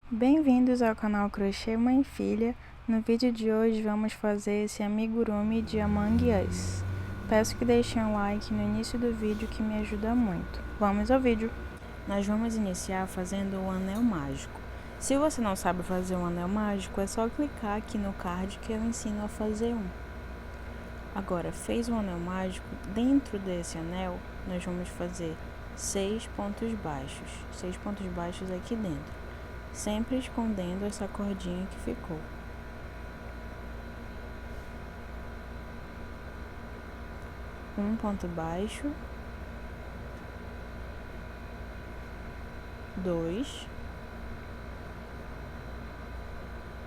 Bem-vindos ao canal Crochê Mãe Filha. No vídeo de hoje vamos fazer esse amigurumi de Among Us. Peço que deixem um like no início do vídeo que me ajuda muito. Vamos ao vídeo! Nós vamos iniciar fazendo o anel mágico. Se você não sabe fazer um anel mágico, é só clicar aqui no card que eu ensino a fazer um. Agora, fez um anel mágico, dentro desse anel nós vamos fazer 6 pontos baixos. 6 pontos baixos aqui dentro, sempre escondendo essa cordinha que ficou. Um ponto baixo, 2,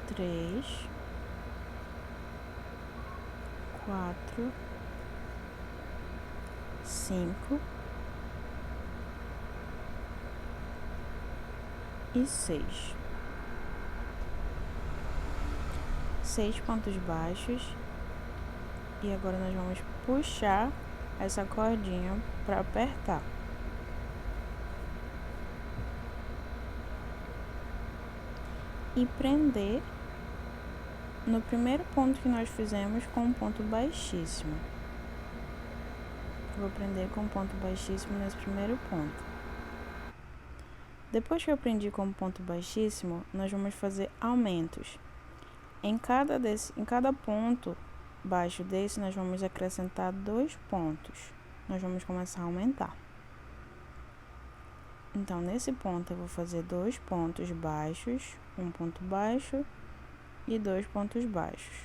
3, 4, 5 e 6. 6 pontos baixos. E agora nós vamos puxar essa cordinha para apertar. E prender no primeiro ponto que nós fizemos com um ponto baixíssimo. Vou prender com um ponto baixíssimo nesse primeiro ponto. Depois que eu prendi com um ponto baixíssimo, nós vamos fazer aumentos. Em cada ponto baixo desse, nós vamos acrescentar 2 pontos. Nós vamos começar a aumentar. Então, nesse ponto, eu vou fazer 2 pontos baixos, um ponto baixo e 2 pontos baixos.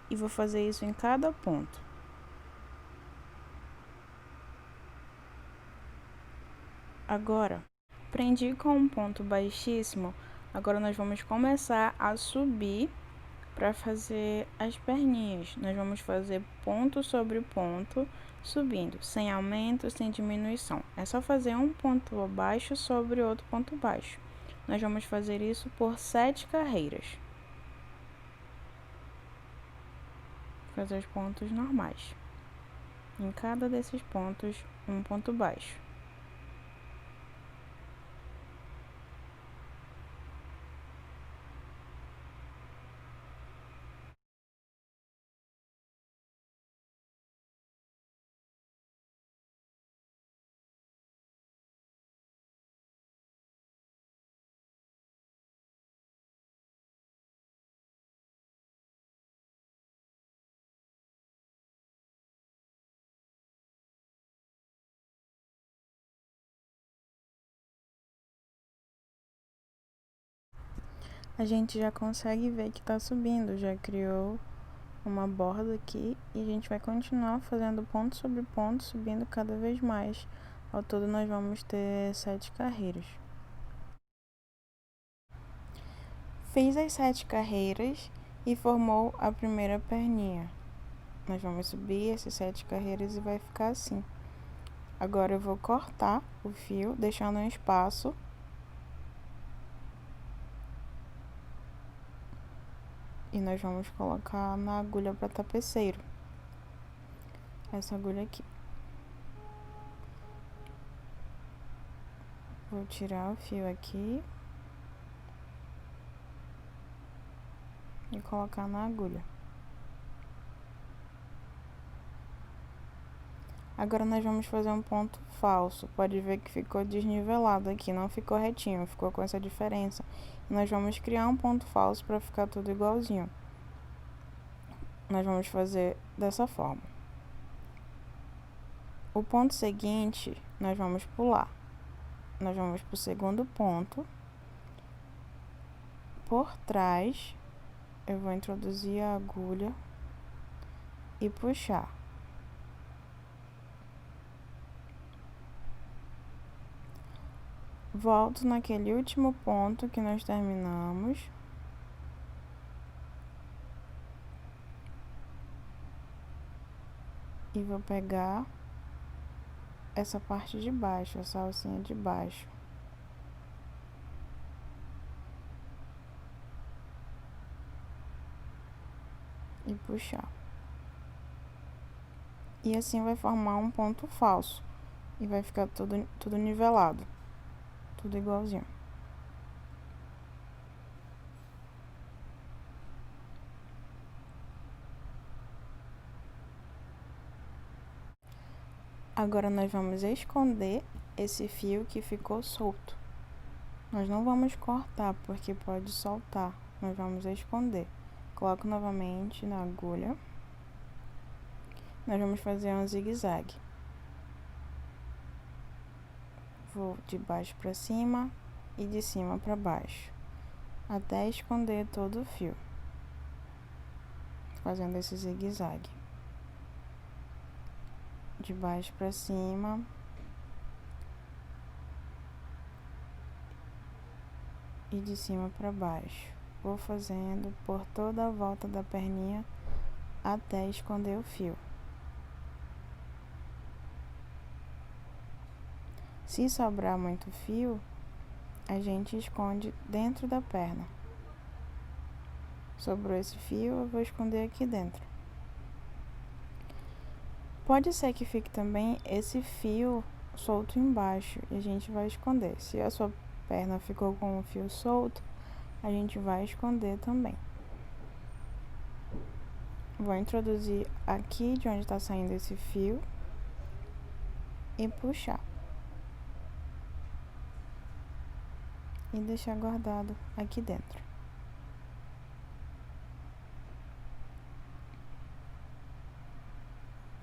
E vou fazer isso em cada ponto. Agora, prendi com um ponto baixíssimo, agora nós vamos começar a subir para fazer as perninhas. Nós vamos fazer ponto sobre ponto, subindo, sem aumento, sem diminuição. É só fazer um ponto baixo sobre outro ponto baixo. Nós vamos fazer isso por 7 carreiras. Fazer os pontos normais. Em cada desses pontos, um ponto baixo. A gente já consegue ver que tá subindo, já criou uma borda aqui e a gente vai continuar fazendo ponto sobre ponto, subindo cada vez mais. Ao todo nós vamos ter 7 carreiras. Fiz as 7 carreiras e formou a primeira perninha. Nós vamos subir essas 7 carreiras e vai ficar assim. Agora eu vou cortar o fio, deixando um espaço. E nós vamos colocar na agulha para tapeceiro. Essa agulha aqui. Vou tirar o fio aqui e colocar na agulha. Agora nós vamos fazer um ponto falso. Pode ver que ficou desnivelado aqui, não ficou retinho, ficou com essa diferença. Nós vamos criar um ponto falso para ficar tudo igualzinho. Nós vamos fazer dessa forma. O ponto seguinte, nós vamos pular. Nós vamos para o segundo ponto. Por trás, eu vou introduzir a agulha e puxar. Volto naquele último ponto que nós terminamos. E vou pegar essa parte de baixo, essa alcinha de baixo. E puxar. E assim vai formar um ponto falso. E vai ficar tudo nivelado. Tudo igualzinho. Agora nós vamos esconder esse fio que ficou solto. Nós não vamos cortar, porque pode soltar. Nós vamos esconder. Coloco novamente na agulha. Nós vamos fazer um zigue-zague. Vou de baixo para cima e de cima para baixo, até esconder todo o fio, fazendo esse zigue-zague. De baixo para cima e de cima para baixo. Vou fazendo por toda a volta da perninha até esconder o fio. Se sobrar muito fio, a gente esconde dentro da perna. Sobrou esse fio, eu vou esconder aqui dentro. Pode ser que fique também esse fio solto embaixo e a gente vai esconder. Se a sua perna ficou com o fio solto, a gente vai esconder também. Vou introduzir aqui de onde está saindo esse fio e puxar. E deixar guardado aqui dentro.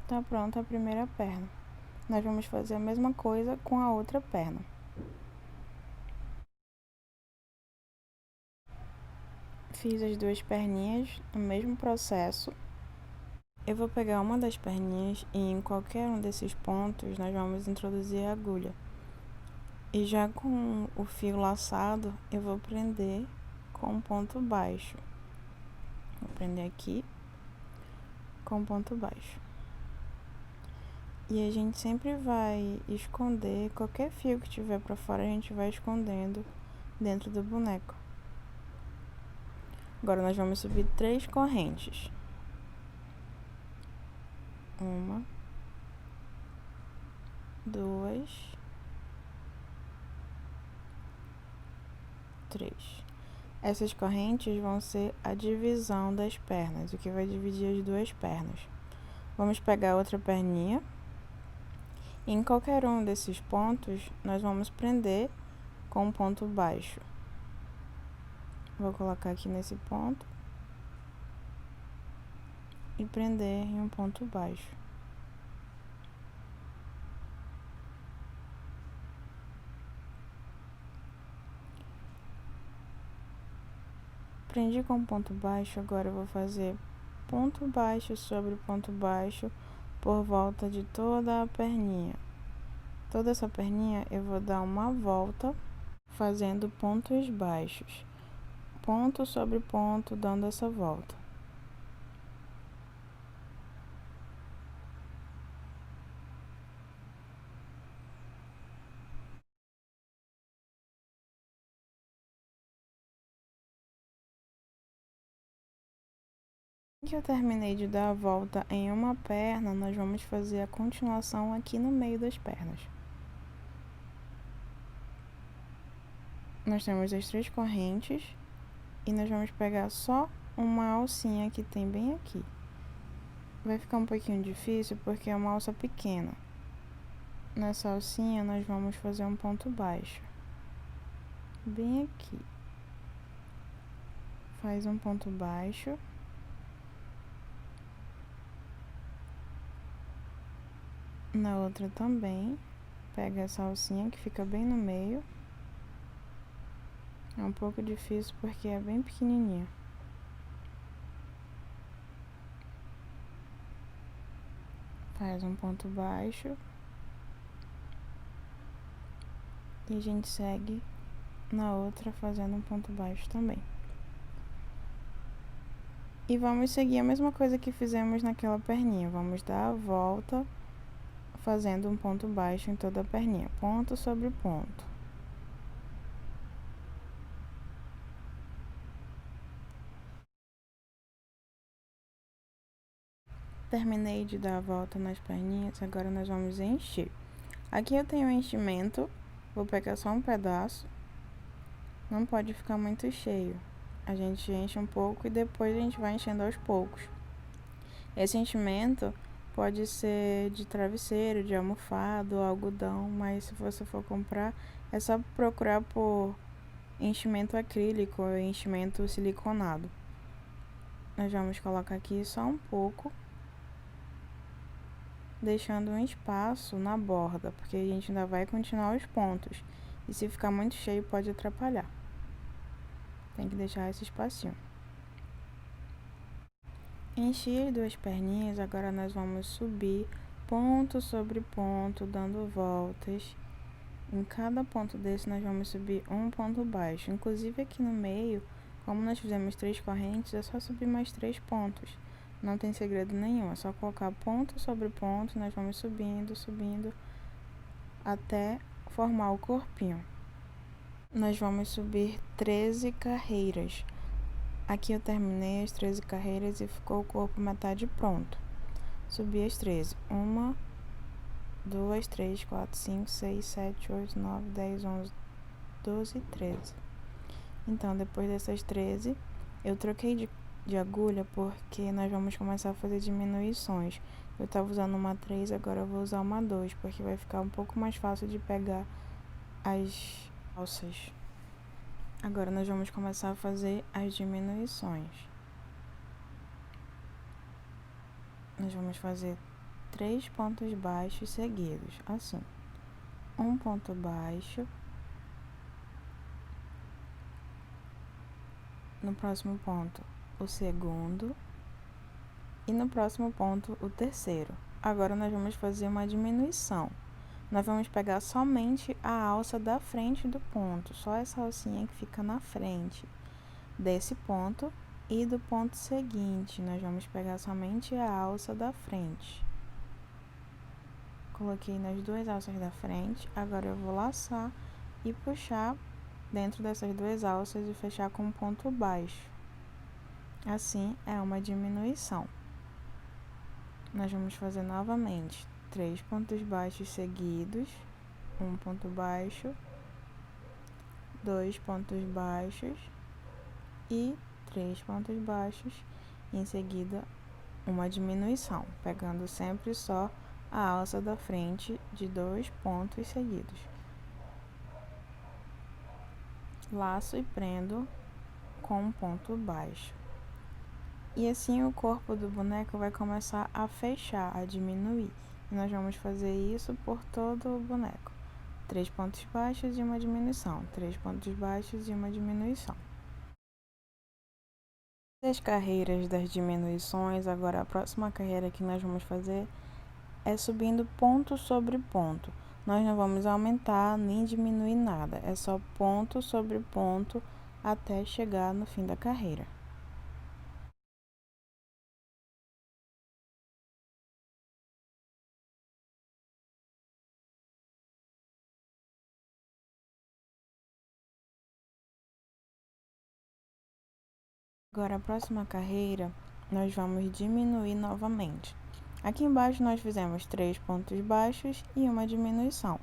Tá pronta a primeira perna. Nós vamos fazer a mesma coisa com a outra perna. Fiz as duas perninhas no mesmo processo. Eu vou pegar uma das perninhas e em qualquer um desses pontos nós vamos introduzir a agulha. E já com o fio laçado, eu vou prender com um ponto baixo. Vou prender aqui com um ponto baixo. E a gente sempre vai esconder qualquer fio que tiver pra fora, a gente vai escondendo dentro do boneco. Agora nós vamos subir 3 correntes. 1, 2, 3. Essas correntes vão ser a divisão das pernas, o que vai dividir as duas pernas. Vamos pegar outra perninha. Em qualquer um desses pontos, nós vamos prender com um ponto baixo. Vou colocar aqui nesse ponto e prender em um ponto baixo. Prendi com ponto baixo, agora eu vou fazer ponto baixo sobre ponto baixo por volta de toda a perninha. Toda essa perninha eu vou dar uma volta fazendo pontos baixos, ponto sobre ponto, dando essa volta. Que eu terminei de dar a volta em uma perna, nós vamos fazer a continuação aqui no meio das pernas. Nós temos as 3 correntes e nós vamos pegar só uma alcinha que tem bem aqui. Vai ficar um pouquinho difícil porque é uma alça pequena. Nessa alcinha nós vamos fazer um ponto baixo, bem aqui. Faz um ponto baixo. Na outra também, pega essa alcinha que fica bem no meio. É um pouco difícil porque é bem pequenininha. Faz um ponto baixo. E a gente segue na outra fazendo um ponto baixo também. E vamos seguir a mesma coisa que fizemos naquela perninha. Vamos dar a volta fazendo um ponto baixo em toda a perninha, ponto sobre ponto. Terminei de dar a volta nas perninhas, agora nós vamos encher. Aqui eu tenho um enchimento, vou pegar só um pedaço. Não pode ficar muito cheio. A gente enche um pouco e depois a gente vai enchendo aos poucos. Esse enchimento Pode ser de travesseiro, de almofado, algodão, mas se você for comprar, é só procurar por enchimento acrílico ou enchimento siliconado. Nós vamos colocar aqui só um pouco, deixando um espaço na borda, porque a gente ainda vai continuar os pontos. E se ficar muito cheio, pode atrapalhar. Tem que deixar esse espacinho. Enchi as duas perninhas, agora nós vamos subir ponto sobre ponto, dando voltas. Em cada ponto desse, nós vamos subir um ponto baixo. Inclusive aqui no meio, como nós fizemos 3 correntes, é só subir mais 3 pontos. Não tem segredo nenhum, é só colocar ponto sobre ponto, nós vamos subindo, subindo, até formar o corpinho. Nós vamos subir 13 carreiras. Aqui eu terminei as 13 carreiras e ficou o corpo metade pronto. Subi as 13. 1, 2, 3, 4, 5, 6, 7, 8, 9, 10, 11, 12 e 13. Então, depois dessas 13, eu troquei de agulha porque nós vamos começar a fazer diminuições. Eu tava usando uma 3, agora eu vou usar uma 2, porque vai ficar um pouco mais fácil de pegar as alças. Agora nós vamos começar a fazer as diminuições. Nós vamos fazer 3 pontos baixos seguidos, assim. Um ponto baixo. No próximo ponto, o segundo. E no próximo ponto, o terceiro. Agora nós vamos fazer uma diminuição. Nós vamos pegar somente a alça da frente do ponto, só essa alcinha que fica na frente desse ponto e do ponto seguinte. Nós vamos pegar somente a alça da frente. Coloquei nas duas alças da frente, agora eu vou laçar e puxar dentro dessas duas alças e fechar com um ponto baixo. Assim, é uma diminuição. Nós vamos fazer novamente 3 pontos baixos seguidos, um ponto baixo, 2 pontos baixos e 3 pontos baixos, e em seguida uma diminuição, pegando sempre só a alça da frente de 2 pontos seguidos. Laço e prendo com um ponto baixo. E assim o corpo do boneco vai começar a fechar, a diminuir. E nós vamos fazer isso por todo o boneco. 3 pontos baixos e uma diminuição. 3 pontos baixos e uma diminuição. As carreiras das diminuições, agora a próxima carreira que nós vamos fazer é subindo ponto sobre ponto. Nós não vamos aumentar nem diminuir nada, é só ponto sobre ponto até chegar no fim da carreira. Agora, a próxima carreira, nós vamos diminuir novamente. Aqui embaixo, nós fizemos 3 pontos baixos e uma diminuição.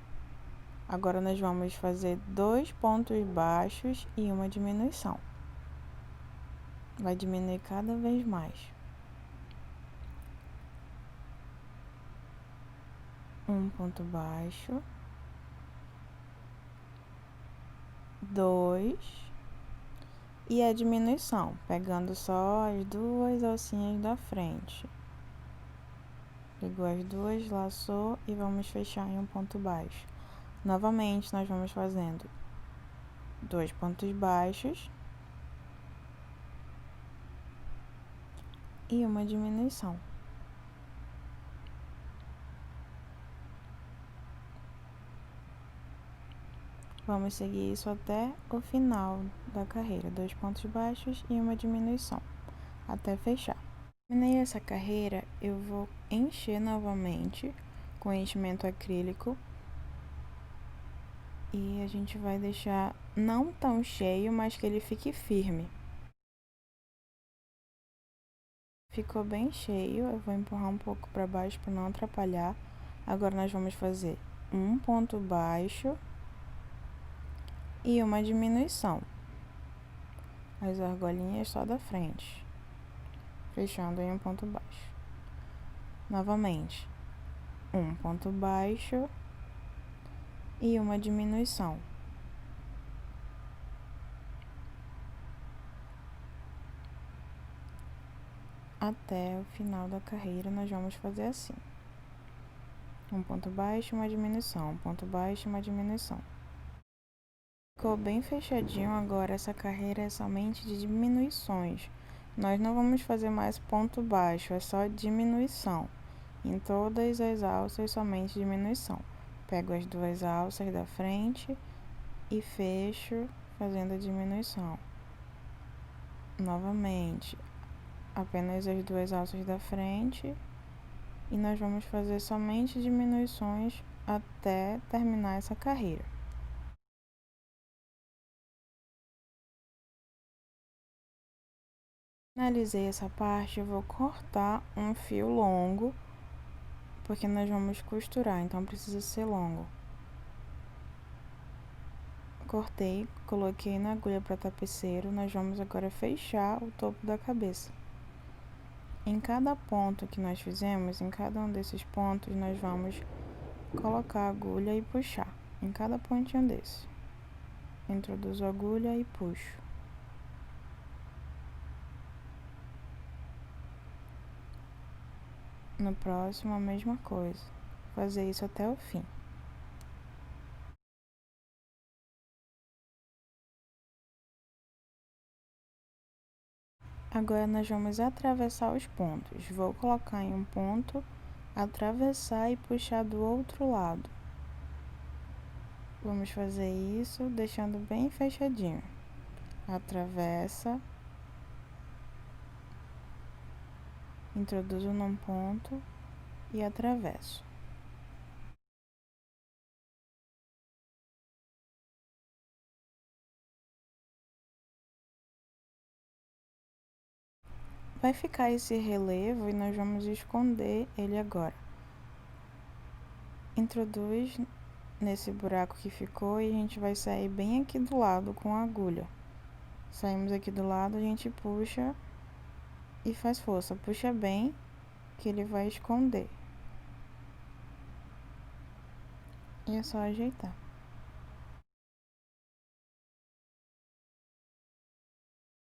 Agora, nós vamos fazer 2 pontos baixos e uma diminuição. Vai diminuir cada vez mais. Um ponto baixo. 2. E a diminuição, pegando só as duas alcinhas da frente. Pegou as duas, laçou e vamos fechar em um ponto baixo. Novamente, nós vamos fazendo 2 pontos baixos e uma diminuição. Vamos seguir isso até o final da carreira, 2 pontos baixos e uma diminuição, até fechar. Terminei essa carreira, eu vou encher novamente com enchimento acrílico e a gente vai deixar não tão cheio, mas que ele fique firme. Ficou bem cheio, eu vou empurrar um pouco para baixo para não atrapalhar. Agora nós vamos fazer um ponto baixo e uma diminuição. As argolinhas só da frente, fechando em um ponto baixo. Novamente, um ponto baixo e uma diminuição. Até o final da carreira, nós vamos fazer assim: um ponto baixo e uma diminuição, um ponto baixo e uma diminuição. Ficou bem fechadinho. Agora essa carreira é somente de diminuições. Nós não vamos fazer mais ponto baixo, é só diminuição. Em todas as alças, somente diminuição. Pego as duas alças da frente e fecho fazendo a diminuição. Novamente, apenas as duas alças da frente, e nós vamos fazer somente diminuições até terminar essa carreira. Finalizei essa parte, eu vou cortar um fio longo, porque nós vamos costurar, então precisa ser longo. Cortei, coloquei na agulha para tapeceiro. Nós vamos agora fechar o topo da cabeça. Em cada ponto que nós fizemos, em cada um desses pontos, nós vamos colocar a agulha e puxar. Em cada pontinho desse, introduzo a agulha e puxo. No próximo, a mesma coisa. Fazer isso até o fim. Agora nós vamos atravessar os pontos. Vou colocar em um ponto, atravessar e puxar do outro lado. Vamos fazer isso deixando bem fechadinho. Atravessa, introduzo num ponto e atravesso. Vai ficar esse relevo e nós vamos esconder ele agora. Introduz nesse buraco que ficou e a gente vai sair bem aqui do lado com a agulha. Saímos aqui do lado, a gente puxa e faz força. Puxa bem, que ele vai esconder. E é só ajeitar.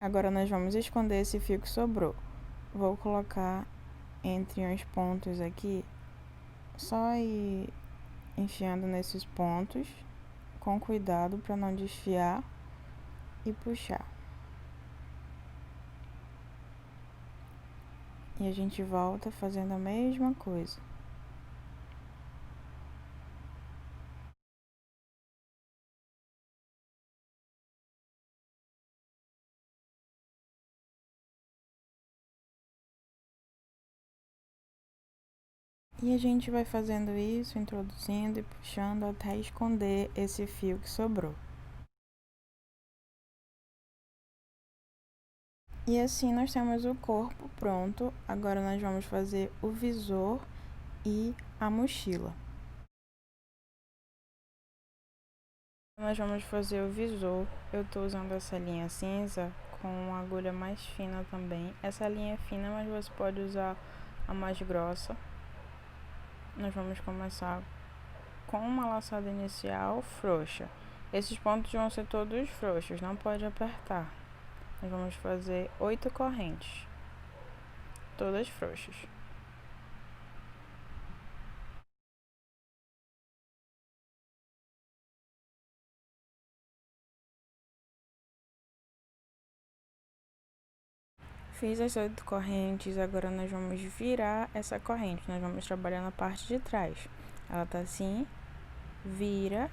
Agora nós vamos esconder esse fio que sobrou. Vou colocar entre uns pontos aqui, só ir enfiando nesses pontos, com cuidado para não desfiar e puxar. E a gente volta fazendo a mesma coisa. E a gente vai fazendo isso, introduzindo e puxando até esconder esse fio que sobrou. E assim nós temos o corpo pronto. Agora nós vamos fazer o visor e a mochila. Nós vamos fazer o visor. Eu tô usando essa linha cinza com uma agulha mais fina também. Essa linha é fina, mas você pode usar a mais grossa. Nós vamos começar com uma laçada inicial frouxa. Esses pontos vão ser todos frouxos, não pode apertar. Nós vamos fazer 8 correntes, todas frouxas. Fiz as 8 correntes, agora nós vamos virar essa corrente. Nós vamos trabalhar na parte de trás. Ela tá assim, vira,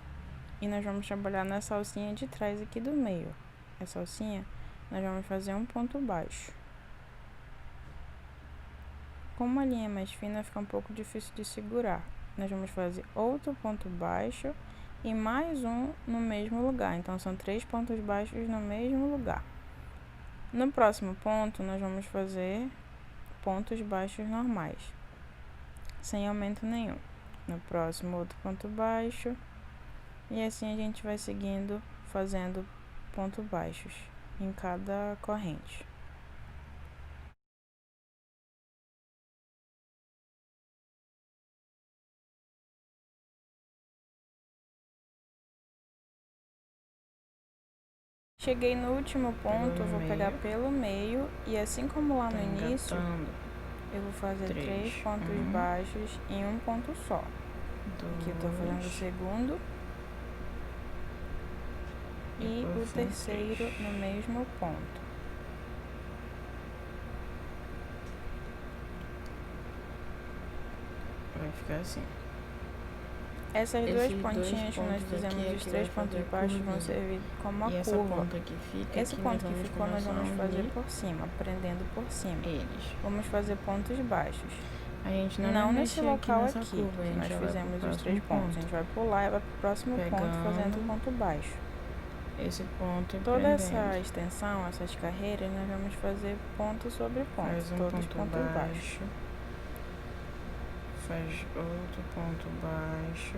e nós vamos trabalhar nessa alcinha de trás aqui do meio. Essa alcinha, nós vamos fazer um ponto baixo. Como a linha é mais fina, fica um pouco difícil de segurar. Nós vamos fazer outro ponto baixo e mais um no mesmo lugar. Então, são 3 pontos baixos no mesmo lugar. No próximo ponto, nós vamos fazer pontos baixos normais, sem aumento nenhum. No próximo, outro ponto baixo. E assim a gente vai seguindo, fazendo pontos baixos em cada corrente. Cheguei no último ponto, vou pegar pelo meio e assim como lá no início, eu vou fazer 3 pontos baixos em um ponto só. Aqui eu tô fazendo o segundo e o terceiro no mesmo ponto. Vai ficar assim. Essas duas pontinhas que nós fizemos, os 3 pontos baixos, vão servir como a curva. Essa ponta que fica, esse ponto que ficou nós vamos fazer por cima, prendendo por cima. Vamos fazer pontos baixos. A gente não nesse local aqui curva, que nós fizemos os 3 pontos. A gente vai pular e vai pro próximo ponto fazendo ponto baixo. Esse ponto toda essa extensão, essas carreiras, nós vamos fazer ponto sobre ponto, todos pontos baixos. Faz outro ponto baixo,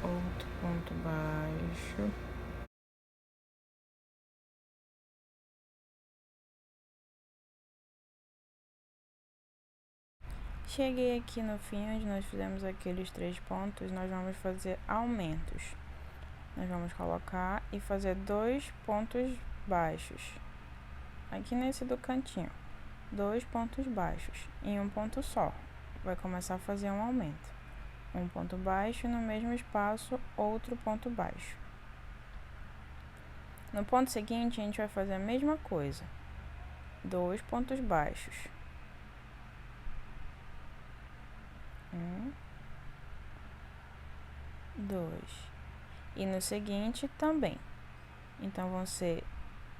outro ponto baixo. Cheguei aqui no fim, onde nós fizemos aqueles 3 pontos, nós vamos fazer aumentos. Nós vamos colocar e fazer 2 pontos baixos. Aqui nesse do cantinho, 2 pontos baixos em um ponto só. Vai começar a fazer um aumento. Um ponto baixo, no mesmo espaço, outro ponto baixo. No ponto seguinte, a gente vai fazer a mesma coisa. 2 pontos baixos. 1, 2. E no seguinte também. Então, vão ser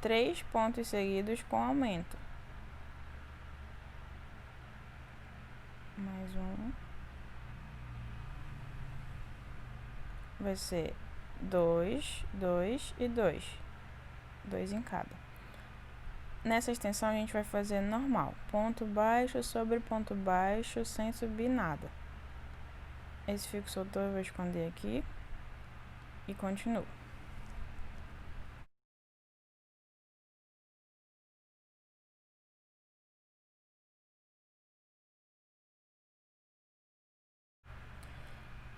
3 pontos seguidos com aumento. Mais um. Vai ser 2, 2 e 2. 2 em cada. Nessa extensão, a gente vai fazer normal. Ponto baixo sobre ponto baixo, sem subir nada. Esse fio que soltou eu vou esconder aqui. E continuo.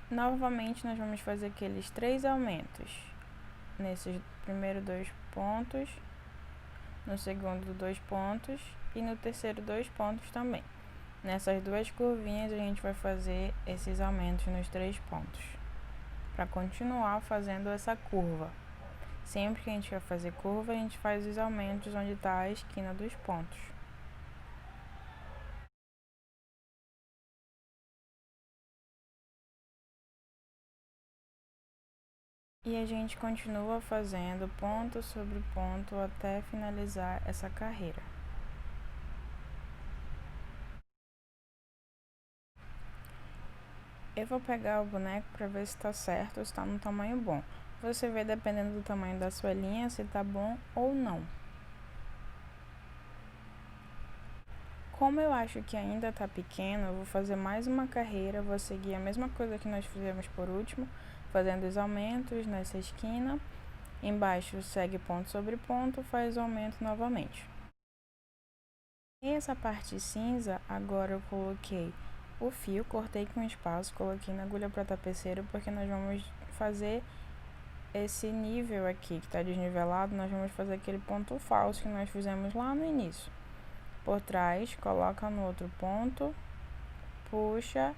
Novamente, nós vamos fazer aqueles 3 aumentos. Nesses primeiros 2 pontos, no segundo 2 pontos e no terceiro 2 pontos também. Nessas duas curvinhas, a gente vai fazer esses aumentos nos 3 pontos, para continuar fazendo essa curva. Sempre que a gente vai fazer curva, a gente faz os aumentos onde está a esquina dos pontos. E a gente continua fazendo ponto sobre ponto até finalizar essa carreira. Eu vou pegar o boneco para ver se está certo ou se está no tamanho bom. Você vê, dependendo do tamanho da sua linha, se está bom ou não. Como eu acho que ainda está pequeno, eu vou fazer mais uma carreira, vou seguir a mesma coisa que nós fizemos por último, fazendo os aumentos nessa esquina. Embaixo segue ponto sobre ponto, faz o aumento novamente. E essa parte cinza, agora eu coloquei o fio, cortei com espaço, coloquei na agulha para tapeceiro, porque nós vamos fazer esse nível aqui que está desnivelado, nós vamos fazer aquele ponto falso que nós fizemos lá no início. Por trás, coloca no outro ponto, puxa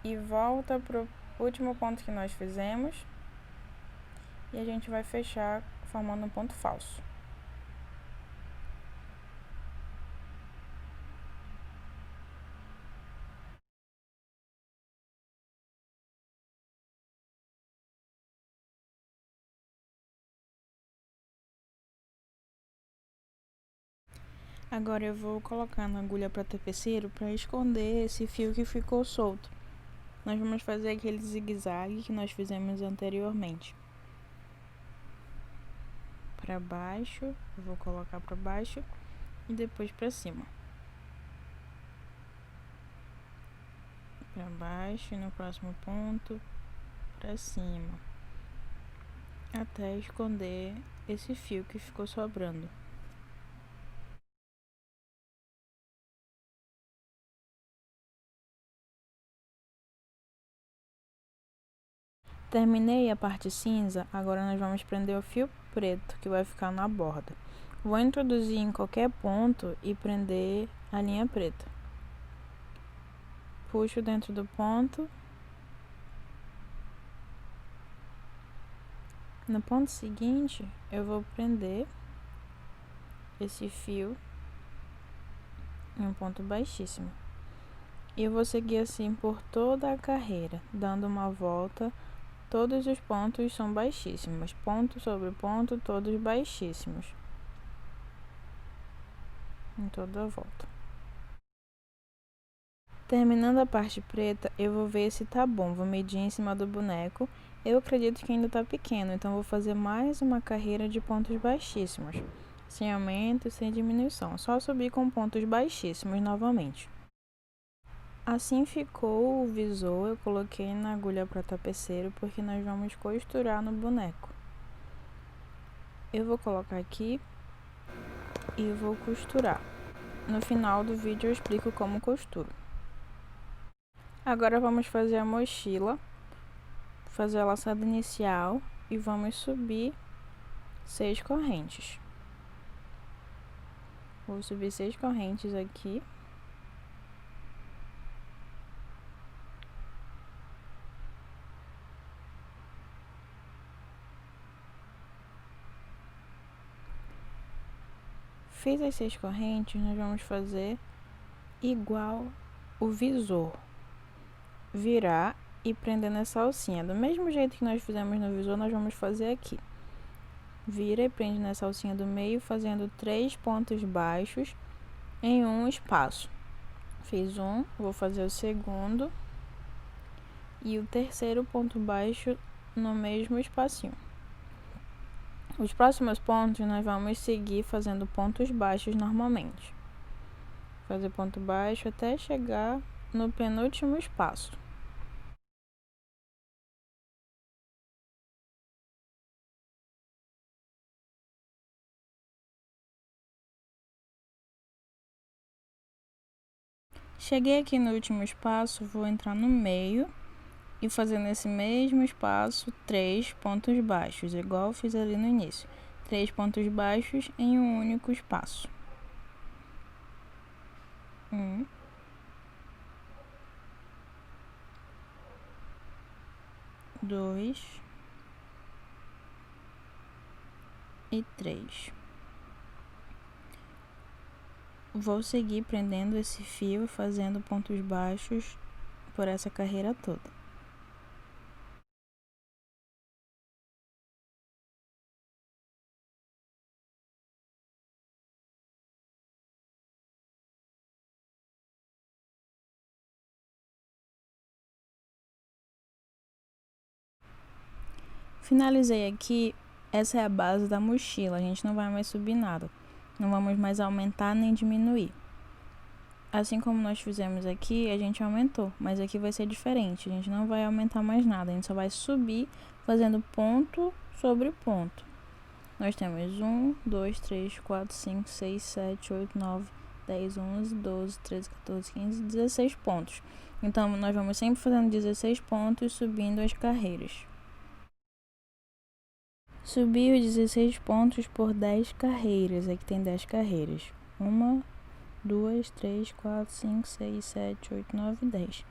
e volta pro último ponto que nós fizemos e a gente vai fechar formando um ponto falso. Agora eu vou colocar na agulha para tapeceiro para esconder esse fio que ficou solto. Nós vamos fazer aquele zigue-zague que nós fizemos anteriormente. Para baixo, eu vou colocar para baixo e depois para cima. Para baixo e no próximo ponto para cima. Até esconder esse fio que ficou sobrando. Terminei a parte cinza, agora nós vamos prender o fio preto que vai ficar na borda. Vou introduzir em qualquer ponto e prender a linha preta. Puxo dentro do ponto. No ponto seguinte, eu vou prender esse fio em um ponto baixíssimo. E eu vou seguir assim por toda a carreira, dando uma volta. Todos os pontos são baixíssimos, ponto sobre ponto, todos baixíssimos. Em toda a volta. Terminando a parte preta, eu vou ver se tá bom, vou medir em cima do boneco. Eu acredito que ainda tá pequeno, então vou fazer mais uma carreira de pontos baixíssimos, sem aumento e sem diminuição, só subir com pontos baixíssimos novamente. Assim ficou o visor, eu coloquei na agulha para tapeceiro porque nós vamos costurar no boneco. Eu vou colocar aqui e vou costurar. No final do vídeo eu explico como costuro. Agora vamos fazer a mochila, fazer a laçada inicial e vamos subir 6 correntes. Vou subir 6 correntes aqui. Fiz as 6 correntes, nós vamos fazer igual o visor. Virar e prender nessa alcinha. Do mesmo jeito que nós fizemos no visor, nós vamos fazer aqui. Vira e prende nessa alcinha do meio, fazendo 3 pontos baixos em um espaço. Fiz um, vou fazer o segundo e o terceiro ponto baixo no mesmo espacinho. Os próximos pontos nós vamos seguir fazendo pontos baixos normalmente. Fazer ponto baixo até chegar no penúltimo espaço. Cheguei aqui no último espaço, vou entrar no meio e fazer nesse mesmo espaço 3 pontos baixos, igual eu fiz ali no início. 3 pontos baixos em um único espaço. 1, 2 e 3. Vou seguir prendendo esse fio, fazendo pontos baixos por essa carreira toda. Finalizei aqui, essa é a base da mochila, a gente não vai mais subir nada. Não vamos mais aumentar nem diminuir. Assim como nós fizemos aqui, a gente aumentou, mas aqui vai ser diferente. A gente não vai aumentar mais nada, a gente só vai subir fazendo ponto sobre ponto. Nós temos 1, 2, 3, 4, 5, 6, 7, 8, 9, 10, 11, 12, 13, 14, 15, 16 pontos. Então, nós vamos sempre fazendo 16 pontos, subindo as carreiras. Subi os 16 pontos por 10 carreiras. Aqui tem 10 carreiras. 1, 2, 3, 4, 5, 6, 7, 8, 9, 10.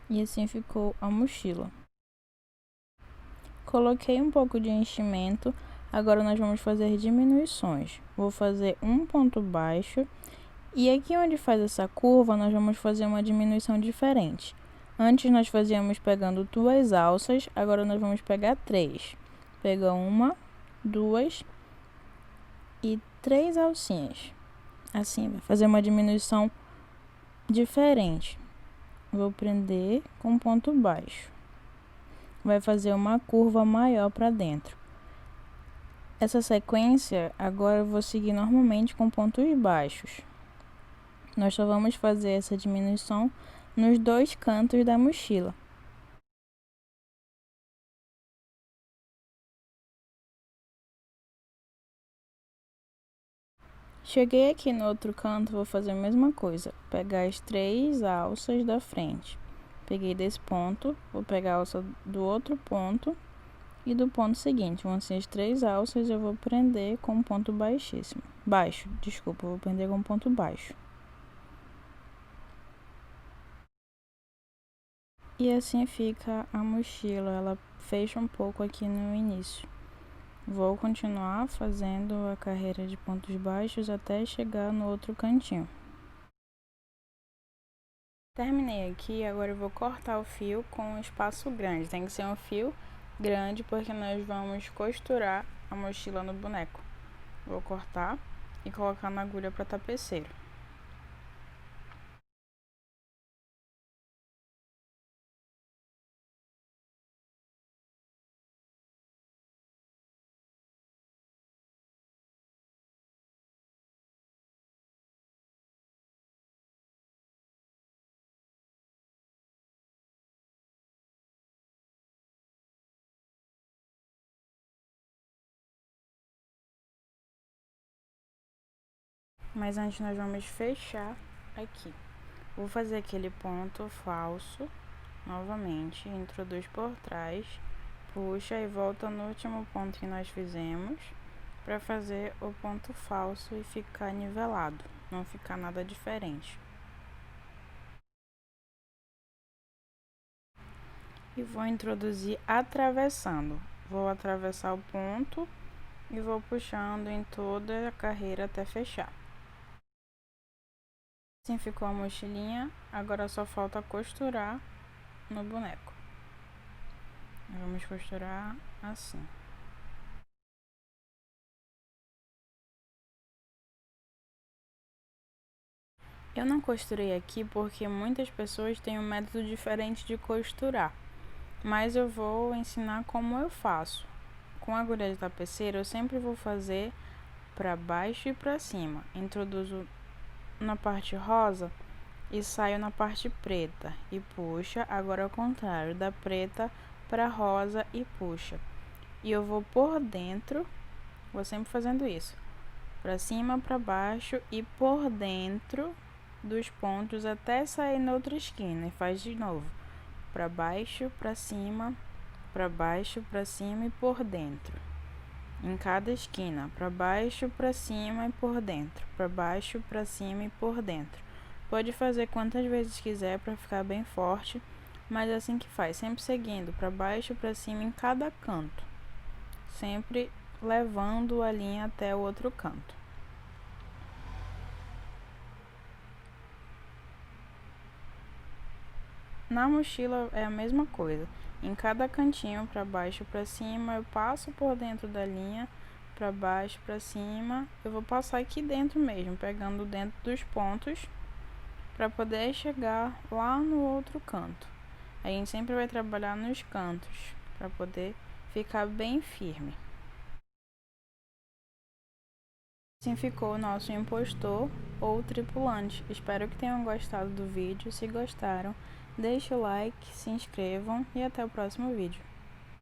E assim ficou a mochila. Coloquei um pouco de enchimento. Agora nós vamos fazer diminuições. Vou fazer um ponto baixo. E aqui onde faz essa curva, nós vamos fazer uma diminuição diferente. Antes nós fazíamos pegando 2 alças. Agora nós vamos pegar 3. Pega 1, 2 e 3 alcinhas. Assim, vai fazer uma diminuição diferente. Vou prender com ponto baixo. Vai fazer uma curva maior para dentro. Essa sequência, agora eu vou seguir normalmente com pontos baixos. Nós só vamos fazer essa diminuição nos 2 cantos da mochila. Cheguei aqui no outro canto, vou fazer a mesma coisa. Pegar as 3 alças da frente. Peguei desse ponto, vou pegar a alça do outro ponto E do ponto seguinte, vão ser as 3 alças, eu vou prender com um ponto baixíssimo. Eu vou prender com um ponto baixo. E assim fica a mochila, ela fecha um pouco aqui no início. Vou continuar fazendo a carreira de pontos baixos até chegar no outro cantinho. Terminei aqui, agora eu vou cortar o fio com um espaço grande. Tem que ser um fio grande porque nós vamos costurar a mochila no boneco. Vou cortar e colocar na agulha para tapeceiro. Mas antes nós vamos fechar aqui. Vou fazer aquele ponto falso novamente, introduz por trás, puxa e volta no último ponto que nós fizemos para fazer o ponto falso e ficar nivelado, não ficar nada diferente. E vou introduzir atravessando. Vou atravessar o ponto e vou puxando em toda a carreira até fechar. Assim ficou a mochilinha, agora só falta costurar no boneco. Vamos costurar assim. Eu não costurei aqui porque muitas pessoas têm um método diferente de costurar, mas eu vou ensinar como eu faço. Com a agulha de tapeceiro eu sempre vou fazer para baixo e para cima. Introduzo na parte rosa e saio na parte preta e puxa, agora ao contrário, da preta para rosa e puxa. E eu vou por dentro, vou sempre fazendo isso, para cima, para baixo e por dentro dos pontos até sair na outra esquina. E faz de novo, para baixo, para cima, para baixo, para cima e por dentro. Em cada esquina, para baixo, para cima e por dentro, para baixo, para cima e por dentro. Pode fazer quantas vezes quiser para ficar bem forte, mas é assim que faz, sempre seguindo para baixo, para cima em cada canto, sempre levando a linha até o outro canto. Na mochila é a mesma coisa. Em cada cantinho, para baixo, para cima, eu passo por dentro da linha, para baixo, para cima. Eu vou passar aqui dentro mesmo, pegando dentro dos pontos, para poder chegar lá no outro canto. A gente sempre vai trabalhar nos cantos, para poder ficar bem firme. Assim ficou o nosso impostor ou tripulante. Espero que tenham gostado do vídeo. Se gostaram, deixe o like, se inscrevam e até o próximo vídeo.